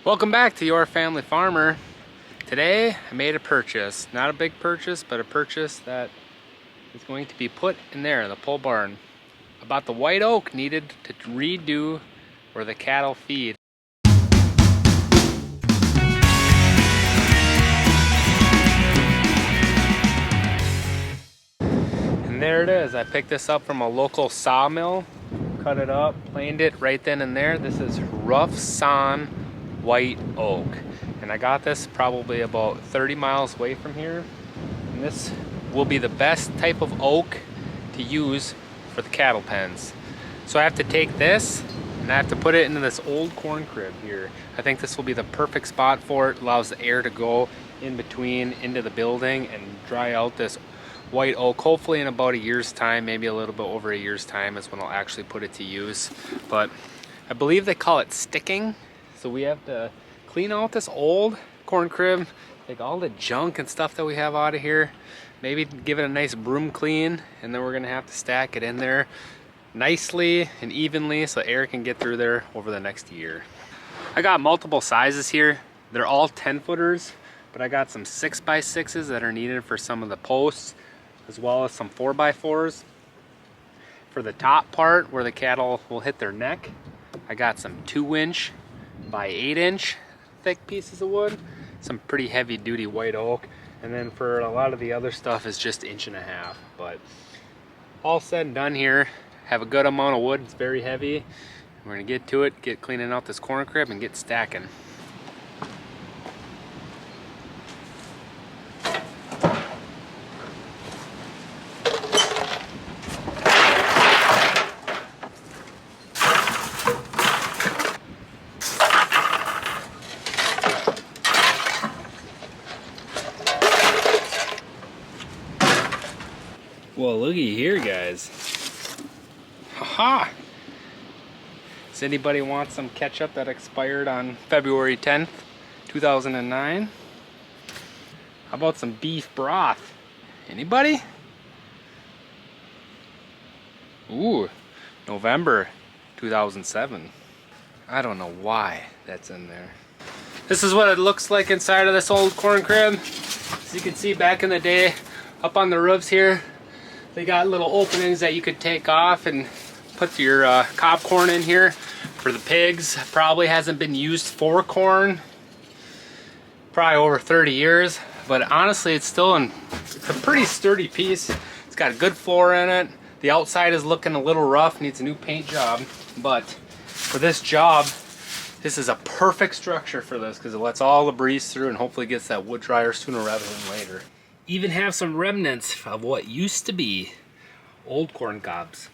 Welcome back to Your Family Farmer. Today I made a purchase, not a big purchase, but a purchase that is going to be put in there, the pole barn. About the white oak needed to redo where the cattle feed. And there it is. I picked this up from a local sawmill, cut it up, planed it right then and there. This is rough sawn white oak. And I got this probably about 30 miles away from here. And this will be the best type of oak to use for the cattle pens. So I have to take this and I have to put it into this old corn crib here. I think this will be the perfect spot for it. Allows the air to go in between into the building and dry out this white oak. Hopefully in about a year's time, maybe a little bit over a year's time is when I'll actually put it to use. But I believe they call it sticking. So we have to clean out this old corn crib, take all the junk and stuff that we have out of here, maybe give it a nice broom clean, and then we're gonna have to stack it in there nicely and evenly so air can get through there over the next year. I got multiple sizes here. They're all 10-footers, but I got some 6x6s that are needed for some of the posts, as well as some 4x4s. For the top part where the cattle will hit their neck, I got some 2-inch by 8-inch thick pieces of wood, some pretty heavy duty white oak, and then for a lot of the other stuff is just 1.5 inches. But all said and done here, have a good amount of wood. It's very heavy. We're gonna get to it, get cleaning out this corn crib and get stacking. Well, looky here, guys. Haha! Does anybody want some ketchup that expired on February 10th, 2009? How about some beef broth? Anybody? Ooh, November 2007. I don't know why that's in there. This is what it looks like inside of this old corn crib. As you can see, back in the day, up on the roofs here, they got little openings that you could take off and put your cob corn in here for the pigs. Probably hasn't been used for corn probably over 30 years, but honestly it's a pretty sturdy piece. It's got a good floor in it. The outside is looking a little rough, needs a new paint job, but for this job this is a perfect structure for this because it lets all the breeze through and hopefully gets that wood dryer sooner rather than later. Even have some remnants of what used to be old corn cobs.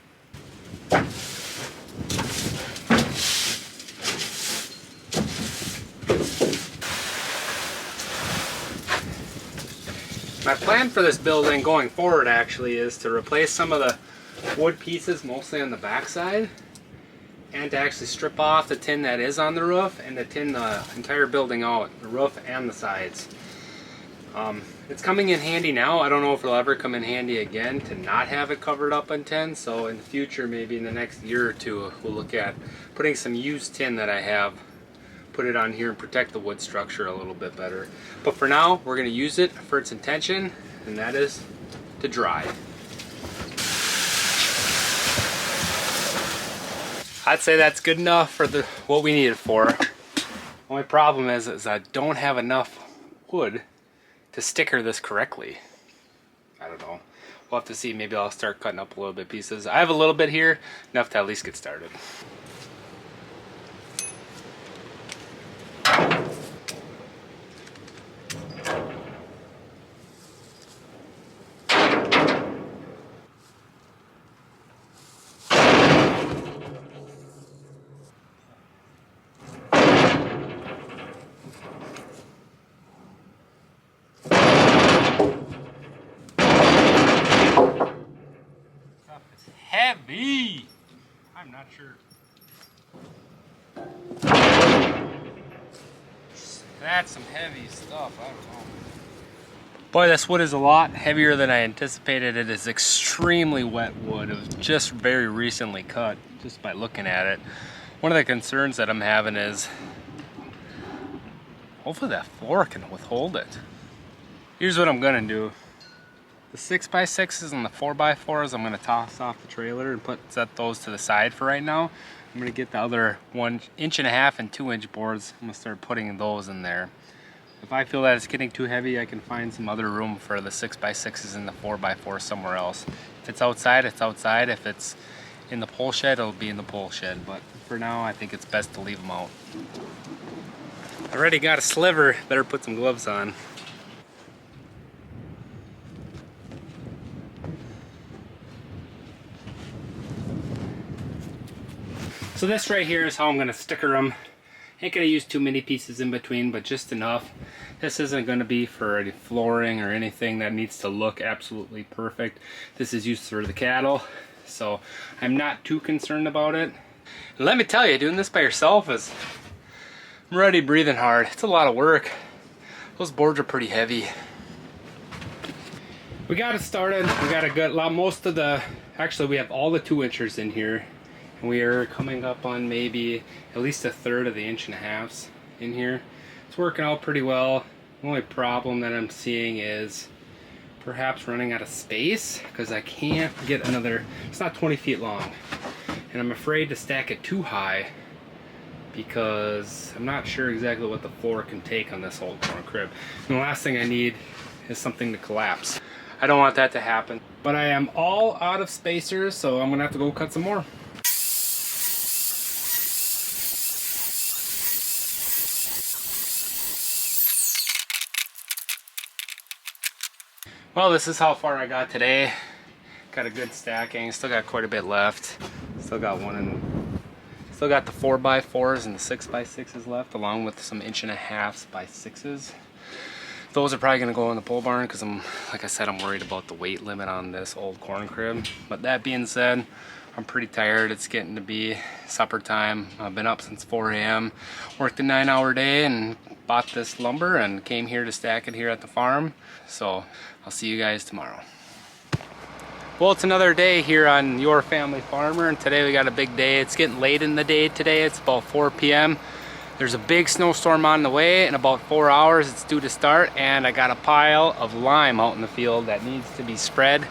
My plan for this building going forward actually is to replace some of the wood pieces, mostly on the back side, and to actually strip off the tin that is on the roof and to tin the entire building out, the roof and the sides. It's coming in handy now. I don't know if it'll ever come in handy again to not have it covered up in tin, so in the future, maybe in the next year or two, we'll look at putting some used tin that I have, put it on here and protect the wood structure a little bit better. But for now, we're going to use it for its intention, and that is to dry. I'd say that's good enough for what we need it for. Only problem is I don't have enough wood to sticker this correctly. I don't know. We'll have to see. Maybe I'll start cutting up a little bit pieces. I have a little bit here, enough to at least get started. Heavy! I'm not sure. That's some heavy stuff, I don't know. Boy, this wood is a lot heavier than I anticipated. It is extremely wet wood. It was just very recently cut, just by looking at it. One of the concerns that I'm having is Hopefully that floor can withhold it. Here's what I'm gonna do. The 6x6s and the 4x4s, I'm gonna toss off the trailer and set those to the side for right now. I'm gonna get the other 1.5 inch and 2-inch boards. I'm gonna start putting those in there. If I feel that it's getting too heavy, I can find some other room for the 6x6s and the 4x4 somewhere else. If it's outside, it's outside. If it's in the pole shed, it'll be in the pole shed. But for now, I think it's best to leave them out. I already got a sliver. Better put some gloves on. So this right here is how I'm gonna sticker them. Ain't gonna use too many pieces in between, but just enough. This isn't gonna be for any flooring or anything that needs to look absolutely perfect. This is used for the cattle, so I'm not too concerned about it. And let me tell you, doing this by yourself is, I'm already breathing hard. It's a lot of work. Those boards are pretty heavy. We got it started. We got a good lot, most of the, actually we have all the 2-inchers in here. We are coming up on maybe at least 1/3 of the 1.5 in here. It's working out pretty well. The only problem that I'm seeing is perhaps running out of space because I can't get another, it's not 20 feet long. And I'm afraid to stack it too high because I'm not sure exactly what the floor can take on this old corn crib. And the last thing I need is something to collapse. I don't want that to happen. But I am all out of spacers, so I'm gonna have to go cut some more. Well, this is how far I got today. Got a good stacking, still got quite a bit left. Still got still got the 4x4s and the 6x6s left, along with some 1.5 by 6s. Those are probably gonna go in the pole barn because like I said, I'm worried about the weight limit on this old corn crib. But that being said, I'm pretty tired. It's getting to be supper time. I've been up since 4 a.m. Worked a 9-hour day and bought this lumber and came here to stack it here at the farm. So I'll see you guys tomorrow. Well, it's another day here on Your Family Farmer, and today we got a big day. It's getting late in the day today. It's about 4 p.m. There's a big snowstorm on the way. In about 4 hours it's due to start, and I got a pile of lime out in the field that needs to be spread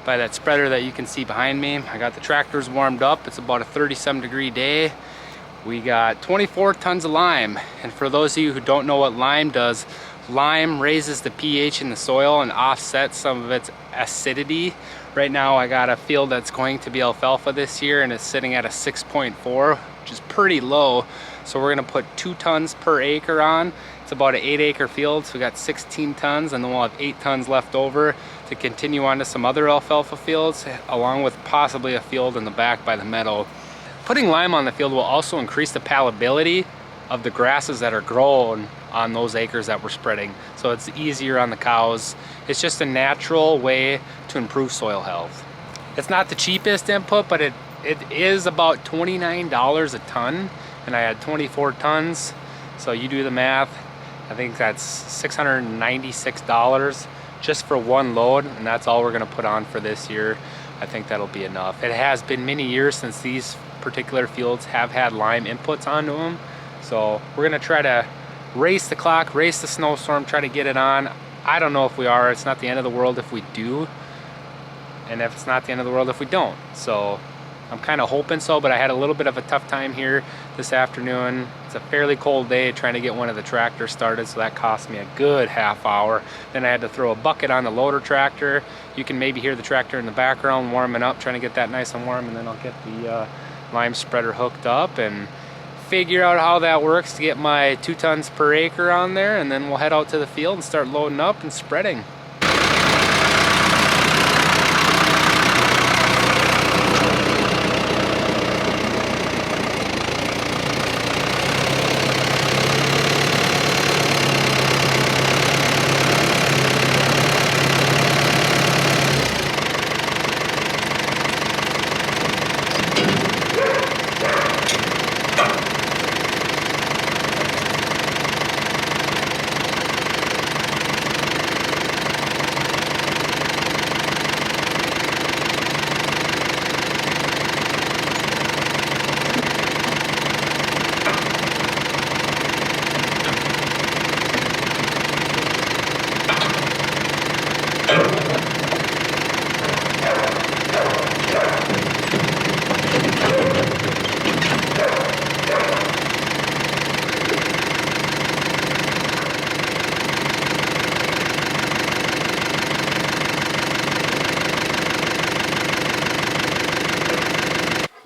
by that spreader that you can see behind me. I got the tractors warmed up. It's about a 37-degree day. We got 24 tons of lime, and for those of you who don't know what lime does, lime raises the pH in the soil and offsets some of its acidity. Right now I got a field that's going to be alfalfa this year, and it's sitting at a 6.4, which is pretty low. So we're gonna put 2 tons per acre on. It's about an 8-acre field, so we got 16 tons, and then we'll have 8 tons left over to continue on to some other alfalfa fields, along with possibly a field in the back by the meadow. Putting lime on the field will also increase the palatability of the grasses that are grown on those acres that we're spreading. So it's easier on the cows. It's just a natural way to improve soil health. It's not the cheapest input, but it is about $29 a ton, and I had 24 tons. So you do the math, I think that's $696 just for one load, and that's all we're gonna put on for this year. I think that'll be enough. It has been many years since these particular fields have had lime inputs onto them. So we're gonna try to race the clock, race the snowstorm, try to get it on. I don't know if we are. It's not the end of the world if we do, and if it's not the end of the world if we don't. So I'm kind of hoping so, but I had a little bit of a tough time here this afternoon. It's a fairly cold day trying to get one of the tractors started, so that cost me a good half hour. Then I had to throw a bucket on the loader tractor. You can maybe hear the tractor in the background warming up, trying to get that nice and warm, and then I'll get the lime spreader hooked up and figure out how that works to get my 2 tons per acre on there, and then we'll head out to the field and start loading up and spreading.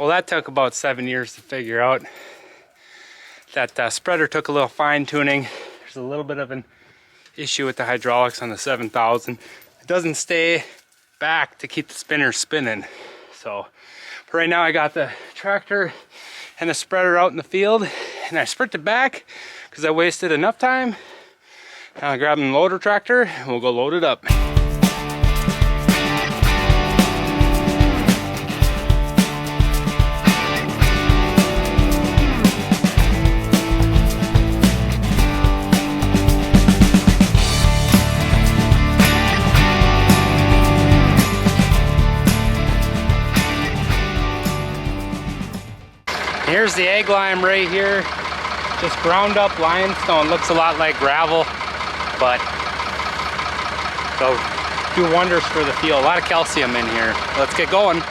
Well, that took about 7 years to figure out. That spreader took a little fine tuning. There's a little bit of an issue with the hydraulics on the 7000. It doesn't stay back to keep the spinner spinning. So for right now I got the tractor and the spreader out in the field, and I sprinted back because I wasted enough time. Now I'm grabbing the loader tractor and we'll go load it up. Here's the egg lime right here. Just ground up limestone. Looks a lot like gravel, but they'll do wonders for the field. A lot of calcium in here. Let's get going.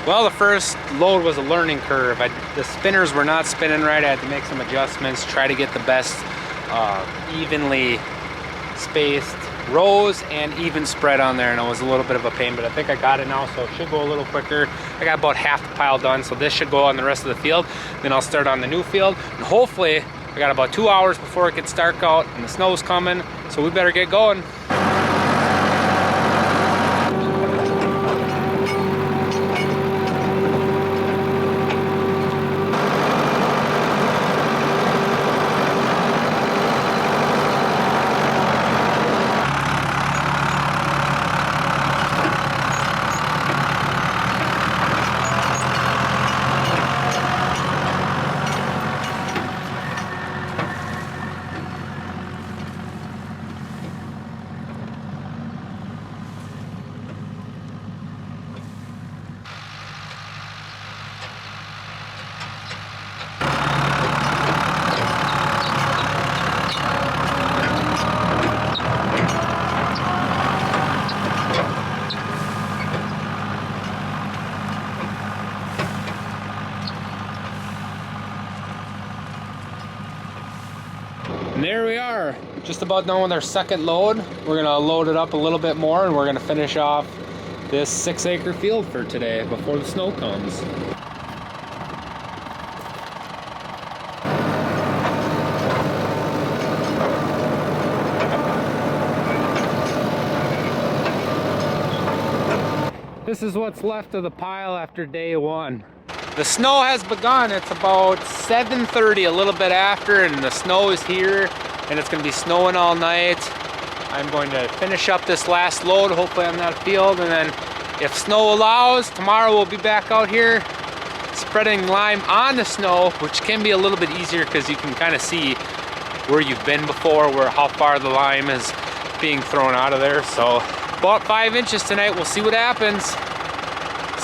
Well, the first load was a learning curve. The spinners were not spinning right. I had to make some adjustments, try to get the best evenly spaced rows and even spread on there, and it was a little bit of a pain, but I think I got it now, so it should go a little quicker. I got about half the pile done, so this should go on the rest of the field. Then I'll start on the new field, and hopefully I got about 2 hours before it gets dark out and the snow's coming, so we better get going. And there we are, just about done with our second load. We're gonna load it up a little bit more and we're gonna finish off this 6-acre field for today before the snow comes. This is what's left of the pile after day one. The snow has begun. It's about 7:30, a little bit after, and the snow is here, and it's gonna be snowing all night. I'm going to finish up this last load, hopefully on that field, and then if snow allows, tomorrow we'll be back out here spreading lime on the snow, which can be a little bit easier because you can kind of see where you've been before, how far the lime is being thrown out of there. So about 5 inches tonight. We'll see what happens.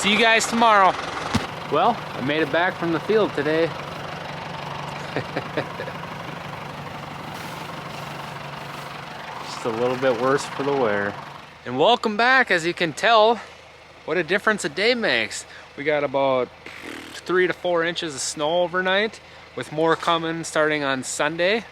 See you guys tomorrow. Well, I made it back from the field today. Just a little bit worse for the wear. And welcome back. As you can tell, what a difference a day makes. We got about 3 to 4 inches of snow overnight, with more coming starting on Sunday.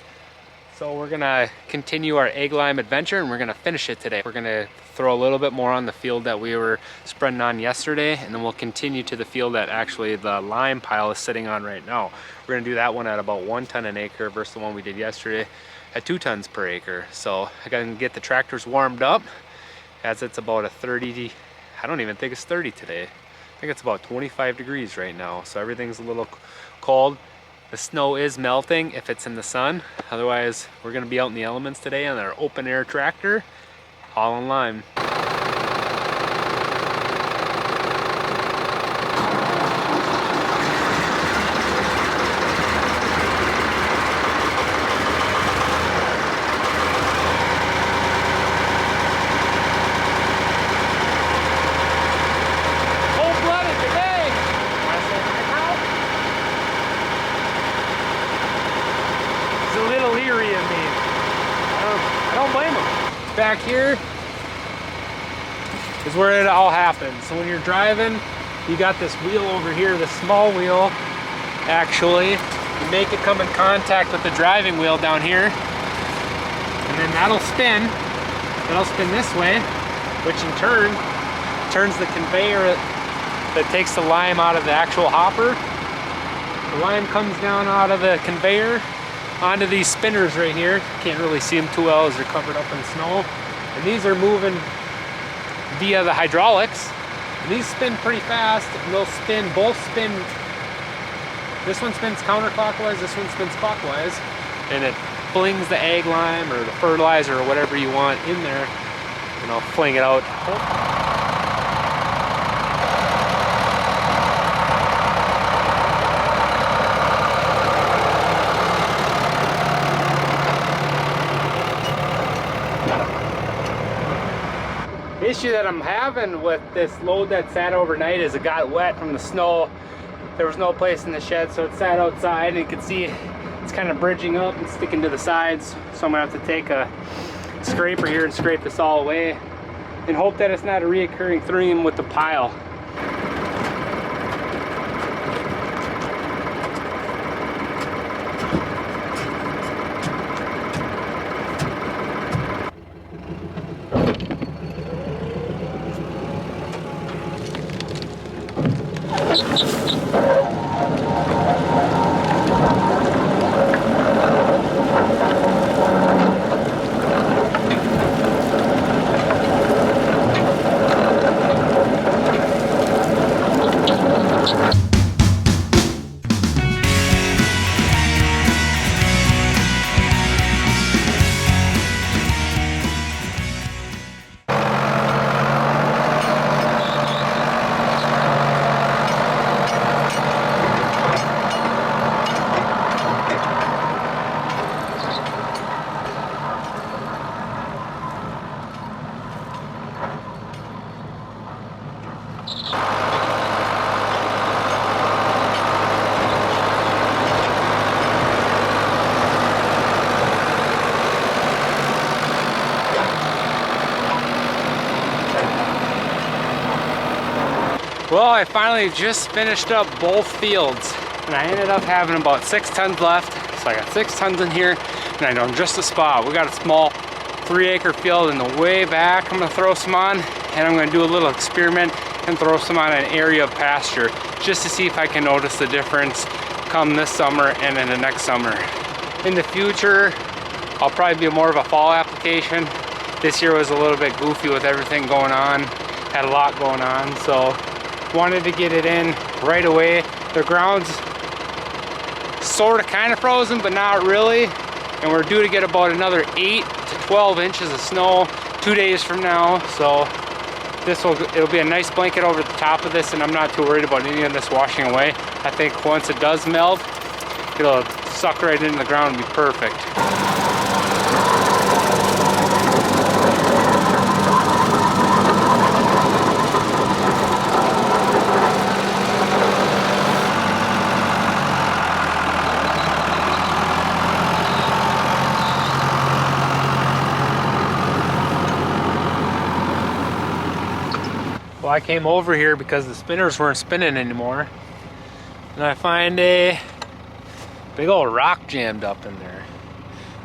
So we're gonna continue our egg lime adventure, and we're gonna finish it today. We're gonna throw a little bit more on the field that we were spreading on yesterday, and then we'll continue to the field that actually the lime pile is sitting on right now. We're gonna do that one at about 1 ton an acre versus the one we did yesterday at 2 tons per acre. So I gotta get the tractors warmed up, as it's about a 30, I don't even think it's 30 today. I think it's about 25 degrees right now. So everything's a little cold. The snow is melting if it's in the sun. Otherwise, we're gonna be out in the elements today on our open air tractor, all in lime. Back here is where it all happens. So when you're driving, you got this wheel over here, the small wheel, actually. You make it come in contact with the driving wheel down here, and then that'll spin. That'll spin this way, which in turn turns the conveyor that takes the lime out of the actual hopper. The lime comes down out of the conveyor onto these spinners right here. Can't really see them too well as they're covered up in snow. And these are moving via the hydraulics. And these spin pretty fast, and they'll spin, both spin. This one spins counterclockwise, this one spins clockwise. And it flings the egg lime or the fertilizer or whatever you want in there, and I'll fling it out. The issue that I'm having with this load that sat overnight is it got wet from the snow. There was no place in the shed, so it sat outside, and you can see it's kind of bridging up and sticking to the sides. So I'm gonna have to take a scraper here and scrape this all away and hope that it's not a reoccurring theme with the pile. Well, I finally just finished up both fields, and I ended up having about 6 tons left. So I got 6 tons in here, and I know just a spot. We got a small 3-acre field in the way back. I'm gonna throw some on, and I'm gonna do a little experiment and throw some on an area of pasture, just to see if I can notice the difference come this summer and in the next summer. In the future, I'll probably be more of a fall application. This year was a little bit goofy with everything going on, had a lot going on, so wanted to get it in right away. The ground's sort of kind of frozen, but not really, and we're due to get about another 8 to 12 inches of snow 2 days from now. So it'll be a nice blanket over the top of this, and I'm not too worried about any of this washing away. I think once it does melt, it'll suck right into the ground and be perfect. I came over here because the spinners weren't spinning anymore. And I find a big old rock jammed up in there.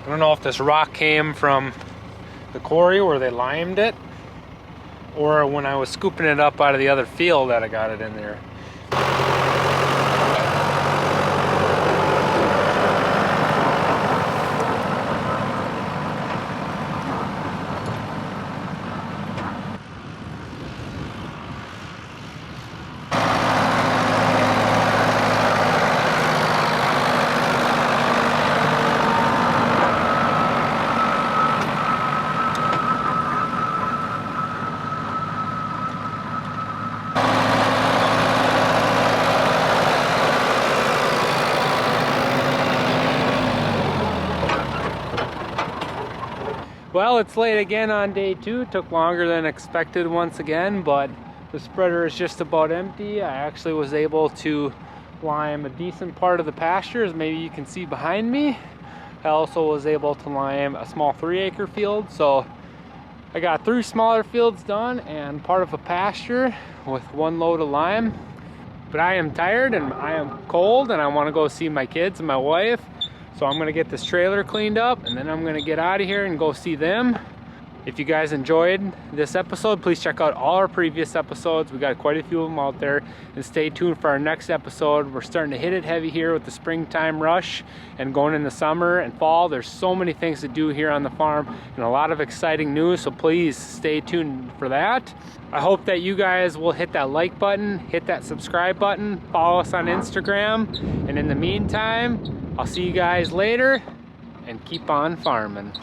I don't know if this rock came from the quarry where they limed it, or when I was scooping it up out of the other field that I got it in there. Well, it's late again on day 2. Took longer than expected once again, but the spreader is just about empty. I actually was able to lime a decent part of the pastures. Maybe you can see behind me. I also was able to lime a small 3-acre field. So I got 3 smaller fields done and part of a pasture with 1 load of lime. But I am tired and I am cold and I want to go see my kids and my wife. So I'm gonna get this trailer cleaned up and then I'm gonna get out of here and go see them. If you guys enjoyed this episode, please check out all our previous episodes. We got quite a few of them out there, and stay tuned for our next episode. We're starting to hit it heavy here with the springtime rush and going into summer and fall. There's so many things to do here on the farm and a lot of exciting news, so please stay tuned for that. I hope that you guys will hit that like button, hit that subscribe button, follow us on Instagram, and in the meantime, I'll see you guys later and keep on farming.